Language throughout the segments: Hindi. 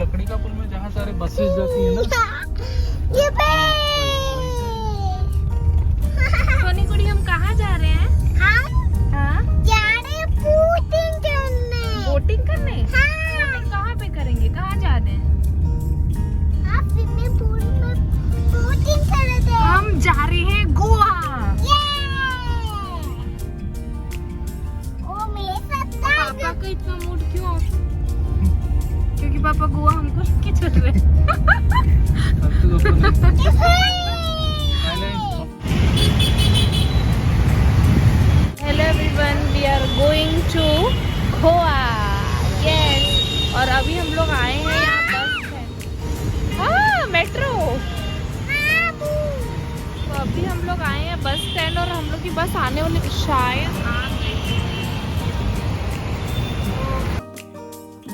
लकड़ी का पुल में जहाँ सारे बसेस जाती है ना। ये सोनी कुड़ी हम कहाँ जा रहे हैं? हाँ जा रहे हैं बोटिंग करने। बोटिंग करने? हाँ। कहाँ पे करेंगे? कहाँ जा रहे हैं? स्विमिंग पूल में बोटिंग कर रहे थे। हम जा रहे हैं गोवा। ओ मेरे साथ पापा का इतना मूड क्यों ऑफ? क्योंकि पापा गोवा हमको लेके चल रहे हैं। Hello everyone, we are going to Goa. Yes, और अभी हम लोग आए हैं यहाँ बस स्टैंड। हाँ, मेट्रो। तो अभी हम लोग आए हैं बस स्टैंड और हम लोग की बस आने वाली शायद आ गई।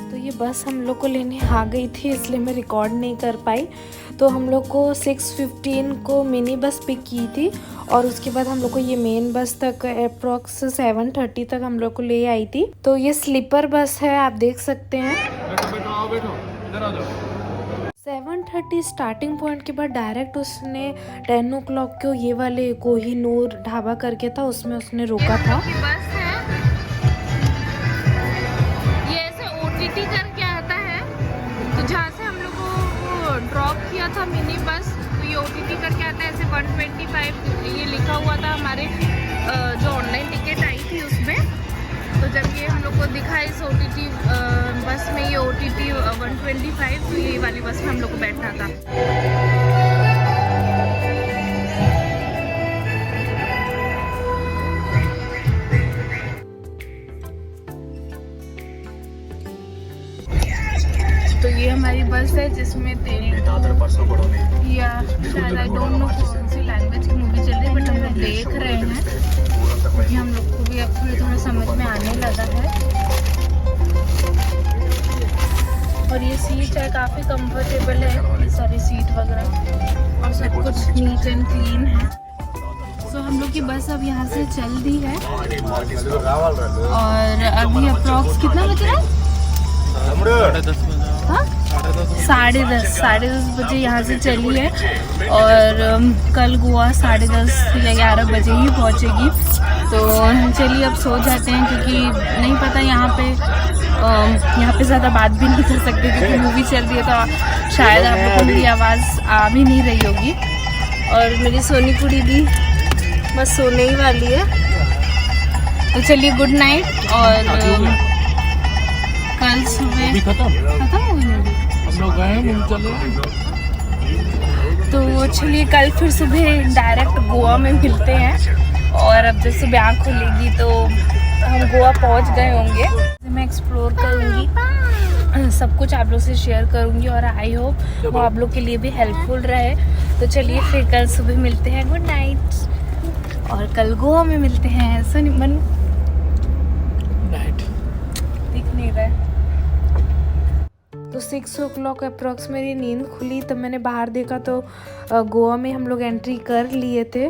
तो ये बस हम लोग को लेने आ गई थी, इसलिए मैं रिकॉर्ड नहीं कर पाई। तो हम लोग को 6:15 को मिनी बस पिक की थी और उसके बाद हम लोग को ये मेन बस तक अप्रॉक्स 7:30 तक हम लोग को ले आई थी। तो ये स्लीपर बस है, आप देख सकते हैं। बैठो आओ, बैठो इधर आ जाओ। 7:30 स्टार्टिंग पॉइंट के बाद डायरेक्ट उसने 10 o'clock को ये वाले कोहिनूर ढाबा करके था, उसमें उसने रोका था। बस है, ये ऐसे OTT करके आता है। तो जहाँ से हम लोग को ड्रॉप किया था मिनी बस, तो ये OTT करके आता है। ऐसे 125 ये लिखा हुआ था हमारे जो ऑनलाइन टिकट आई थी उसमें। तो जब ये हम लोग को दिखा इस OTT बस में ये OTT 125, तो ये वाली बस में हम लोग को बैठना था। तो ये हमारी बस है जिसमें तेलुगु या शायद आई डोंट नो कौन सी लैंग्वेज की मूवी चल रही है, बट हम लोग देख रहे हैं। ये हम लोग को भी अब थोड़ा समझ में आने लगा है। और ये सीट है, काफ़ी कंफर्टेबल है, ये सारी सीट वगैरह और सब कुछ नीट एंड क्लीन है। सो हम लोग की बस अब यहाँ से चल दी है और अभी अप्रॉक्स कितना बज रहा है? 10:30 बजे यहाँ से चली है और कल गोवा 10:30 या 11 बजे ही पहुँचेगी। तो चलिए अब सो जाते हैं, क्योंकि नहीं पता यहाँ पे ज़्यादा बात भी नहीं कर सकते क्योंकि मूवी चल रही है। तो शायद आप लोगों को मेरी आवाज़ आ भी नहीं रही होगी। और मेरी सोनी कुड़ी भी बस सोने ही वाली है। तो चलिए गुड नाइट। और कल सुबह खत्म हो गई मूवी, हम लोग गए मूवी चल रहे। तो चलिए कल फिर सुबह डायरेक्ट गोवा में मिलते हैं। और अब जब सुबह आँख खुलेगी तो हम गोवा पहुंच गए होंगे। मैं एक्सप्लोर करूंगी, सब कुछ आप लोग से शेयर करूंगी और आई होप वो आप लोग के लिए भी हेल्पफुल रहे। तो चलिए फिर कल सुबह मिलते हैं। Good night. और कल गोवा में मिलते हैं। सनी मनु नाइट दिख नहीं रहा है। तो 6 o'clock अप्रॉक्स मेरी नींद खुली, तब मैंने बाहर देखा तो गोवा में हम लोग एंट्री कर लिए थे।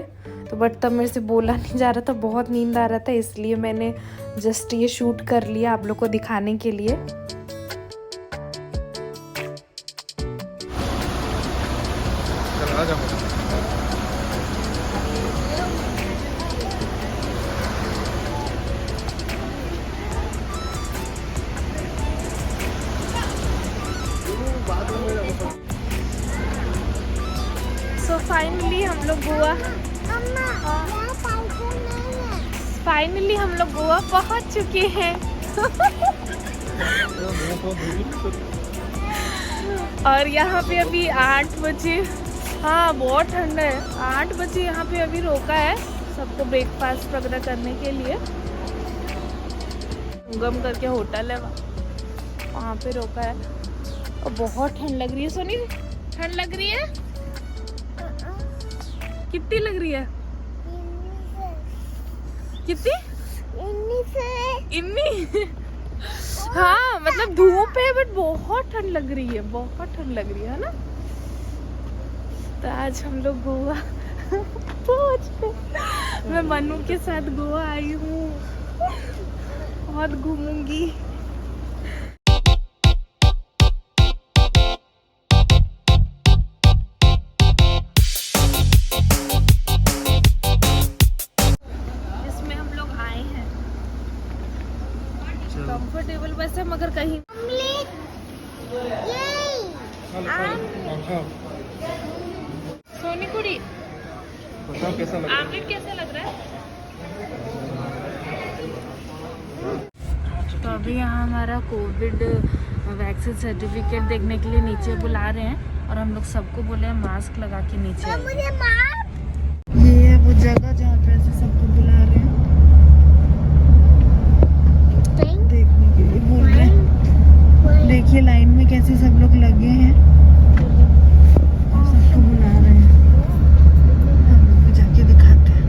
तो बट तब मेरे से बोला नहीं जा रहा था, बहुत नींद आ रहा था, इसलिए मैंने जस्ट ये शूट कर लिया आप लोग को दिखाने के लिए। सो फाइनली हम लोग गोवा पहुंच चुके हैं। और यहाँ पे अभी 8 बजे, हाँ बहुत ठंडा है। 8 बजे यहाँ पे अभी रोका है सबको ब्रेकफास्ट वगैरह करने के लिए। गम करके होटल है, वहाँ पे रोका है। और बहुत ठंड लग रही है। सोनी ठंड लग रही है? कितनी लग रही है? कितनी? इन्नी। हाँ मतलब धूप है बट बहुत ठंड लग रही है, बहुत ठंड लग रही है ना। तो आज हम लोग गोवा पहुंच गए। मैं मनु के साथ गोवा आई हूँ, बहुत घूमूंगी। कंफर्टेबल बस है मगर कहीं सोनी कुड़ी बताओ कैसा लग रहा है? आमलेट कैसा लग रहा है? तो अभी यहाँ हमारा कोविड वैक्सीन सर्टिफिकेट देखने के लिए नीचे बुला रहे हैं और हम लोग सबको बोले हैं मास्क लगा के नीचे आइए। ये है वो जगह जहाँ पे ऐसे सबको बुला रहे हैं देखने के लिए बोल रहे हैं। देखिए लाइन में कैसे सब लोग लगे हैं और सबको बुला रहे हैं। हम लोग भी जाके दिखाते हैं।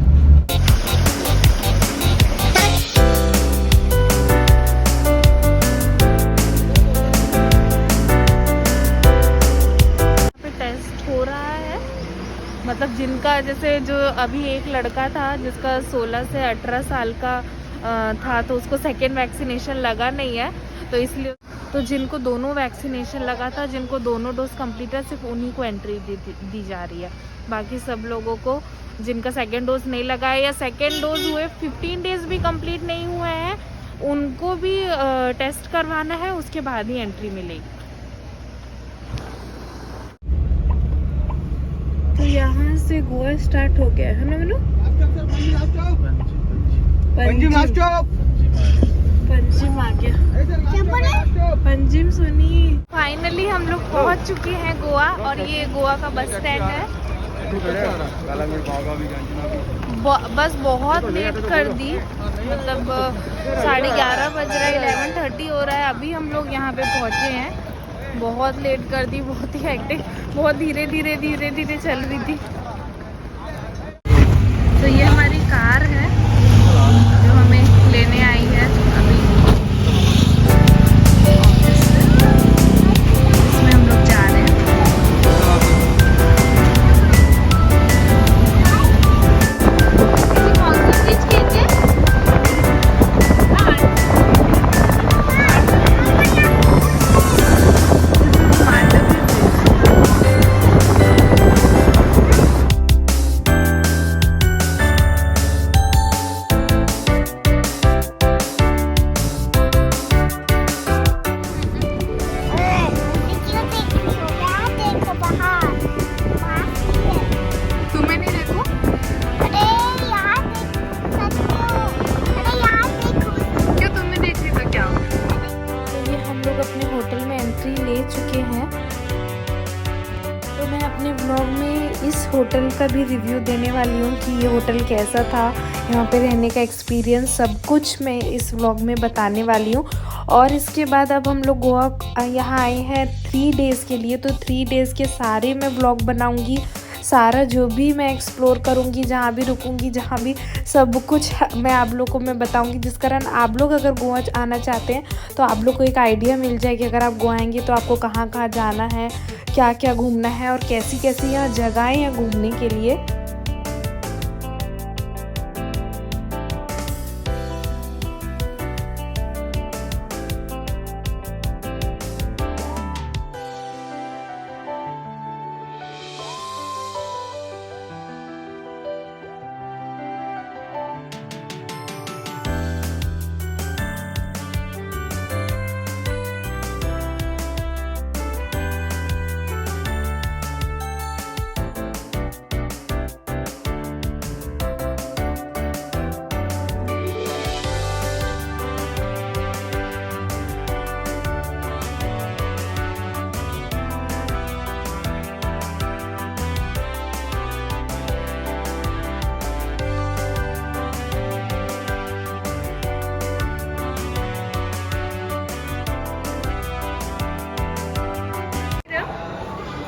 टेस्ट हो रहा है मतलब जिनका जैसे जो अभी एक लड़का था जिसका 16 से 18 साल का था तो उसको सेकेंड वैक्सीनेशन लगा नहीं है तो इसलिए तो जिनको दोनों वैक्सीनेशन लगा था जिनको दोनों डोज कंप्लीट है सिर्फ उन्हीं को एंट्री दी जा रही है। बाकी सब लोगों को जिनका सेकेंड डोज नहीं लगा है या सेकेंड डोज हुए 15 डेज भी कंप्लीट नहीं हुए हैं उनको भी टेस्ट करवाना है उसके बाद ही एंट्री मिलेगी। तो यहाँ से गोवा स्टार्ट हो गया है ना मनु? पंजिम आ गया। पंजिम सुनी। फाइनली हम लोग पहुँच चुके हैं गोवा और ये गोवा का बस स्टैंड है। बस बहुत लेट कर दी मतलब 11:30 बज रहा है 11:30 हो रहा है अभी हम लोग यहाँ पे पहुँचे हैं। बहुत लेट कर दी बहुत ही हेक्टिक बहुत धीरे धीरे चल रही थी। तो ये हमारी कार है जो हमें लेने आई है अभी ऑफिस से। इसमें हम लोग जा रहे हैं। कौन सी चीज कीजिए? होटल का भी रिव्यू देने वाली हूँ कि ये होटल कैसा था यहाँ पे रहने का एक्सपीरियंस सब कुछ मैं इस व्लॉग में बताने वाली हूँ। और इसके बाद अब हम लोग गोवा यहाँ आए हैं 3 डेज़ के लिए तो 3 डेज़ के सारे मैं व्लॉग बनाऊँगी। सारा जो भी मैं एक्सप्लोर करूँगी जहाँ भी रुकूँगी जहाँ भी सब कुछ मैं आप लोग को मैं बताऊँगी जिस कारण आप लोग अगर गोवा आना चाहते हैं तो आप लोग को एक आइडिया मिल जाएगी अगर आप गोवा आएंगे तो आपको कहाँ कहाँ जाना है क्या क्या घूमना है और कैसी कैसी यहाँ जगहें हैं घूमने के लिए।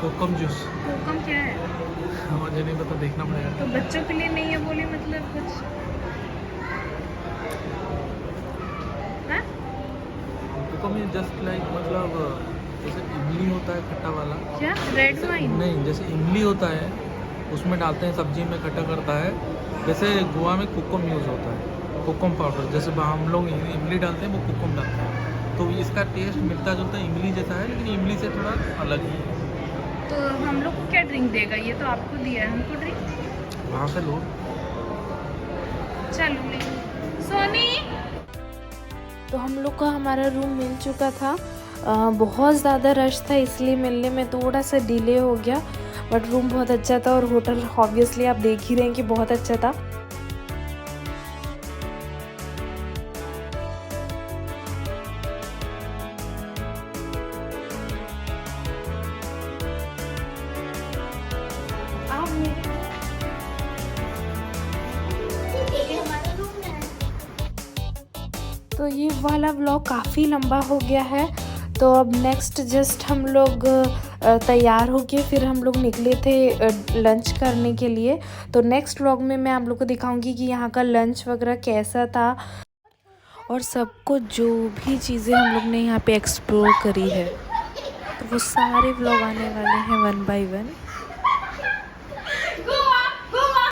कोकम जूस। कोकम क्या है? मुझे नहीं पता देखना पड़ेगा। तो बच्चों के लिए नहीं है बोली मतलब कुछ कोकम जस्ट लाइक मतलब जैसे इमली होता है खट्टा वाला। क्या रेड वाइन? नहीं जैसे इमली होता है उसमें डालते हैं सब्जी में खट्टा करता है जैसे गोवा में कोकम यूज़ होता है कोकम पाउडर जैसे हम लोग इमली डालते हैं वो कोकम डालते हैं तो इसका टेस्ट मिलता जुलता इमली जैसा है लेकिन इमली से थोड़ा अलग है। तो हम लोग को क्या ड्रिंक देगा? ये तो आपको दिया है हमको ड्रिंक वहाँ से लो। चलो ले सोनी तो हम लोग को हमारा रूम मिल चुका था। बहुत ज़्यादा रश था इसलिए मिलने में थोड़ा सा डिले हो गया, बट रूम बहुत अच्छा था और होटल ऑब्वियसली आप देख ही रहे हैं कि बहुत अच्छा था। तो ये वाला व्लॉग काफ़ी लंबा हो गया है, तो अब नेक्स्ट जस्ट हम लोग तैयार होके फिर हम लोग निकले थे लंच करने के लिए। तो नेक्स्ट व्लॉग में मैं आप लोग को दिखाऊंगी कि यहाँ का लंच वगैरह कैसा था और सबको जो भी चीज़ें हम लोग ने यहाँ पे एक्सप्लोर करी है, तो वो सारे व्लॉग आने वाले हैं 1 बाय 1।